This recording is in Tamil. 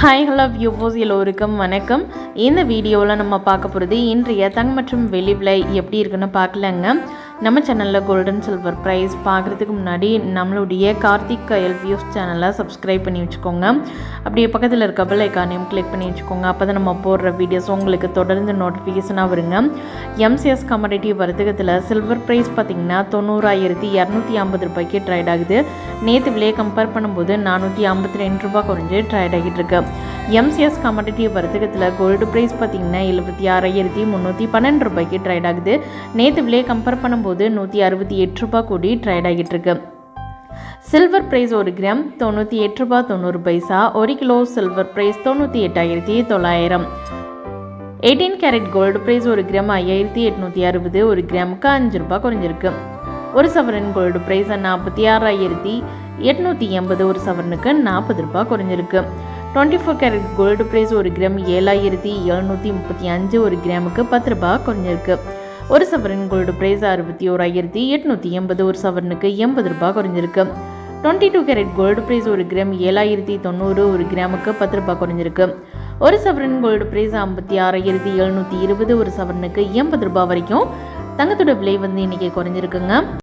ஹாய் ஹலோ வியூவர்ஸ் எல்லோருக்கும் வணக்கம். இந்த வீடியோவில் நம்ம பார்க்க போகிறது இன்றைய தங்கம் மற்றும் வெள்ளி விலை எப்படி இருக்குன்னு பார்க்கலங்க. நம்ம சேனலில் கோல்டன் சில்வர் ப்ரைஸ் பார்க்குறதுக்கு முன்னாடி நம்மளுடைய கார்த்திக் கயல் வியூஸ் சேனலை சப்ஸ்கிரைப் பண்ணி வச்சுக்கோங்க. அப்படியே பக்கத்தில் இருக்க பெல் ஐக்கானையும் கிளிக் பண்ணி வச்சுக்கோங்க. அப்போ தான் நம்ம போடுற வீடியோஸ் உங்களுக்கு தொடர்ந்து நோட்டிஃபிகேஷனாக வருங்க. எம்சிஎஸ் கமாடிட்டி வர்த்தகத்தில் சில்வர் ப்ரைஸ் பார்த்திங்கன்னா 90,250 ரூபாய்க்கு ட்ரேட் ஆகுது. நேற்று விலையை கம்பேர் பண்ணும்போது 452 ரூபாய் குறைஞ்சு ட்ரேட் ஆகிட்டு இருக்கு. எம்சிஎஸ் கமாடிட்டி வர்த்தகத்தில் கோல்டு ப்ரைஸ் பார்த்திங்கன்னா 76,312 ரூபாய்க்கு ட்ரேட் ஆகுது. நேற்று விலையை கம்பேர் பண்ணும்போது 168 ரூபாய் கூடி ட்ரேட் ஆகிட்டு இருக்கு. சில்வர் ப்ரைஸ் 1 கிராம் 98 ரூபாய் 90 பைசா. 1 kilo silver price 98,900. 18 carat gold price 1 gram 5,860. 1 கிராமுக்கு 5 ரூபாய் குறைஞ்சிருக்கு. ஒரு சவரன் கோல்டு ப்ரைஸ் 46,880. ஒரு சவரனுக்கு 40 ரூபாய் குறைஞ்சிருக்கு. 24 கேரட் கோல்டு ப்ரைஸ் 1 கிராம் 7,735. 1 கிராமுக்கு 10 ரூபாய் குறைஞ்சிருக்கு. ஒரு சவரன் கோல்டு ப்ரைஸ் 61,880. ஒரு சவரனுக்கு 80 ரூபாய் குறைஞ்சிருக்கு. 22 கேரட் கோல்டு ப்ரைஸ் 1 கிராம் 7,090. 1 கிராமுக்கு 10 ரூபாய் குறைஞ்சிருக்கு. ஒரு சவரன் கோல்டு ப்ரைஸ் 56,720. ஒரு சவரனுக்கு 80 ரூபாய் வரைக்கும் தங்கத்தோட விலை இன்றைக்கி குறைஞ்சிருக்குங்க.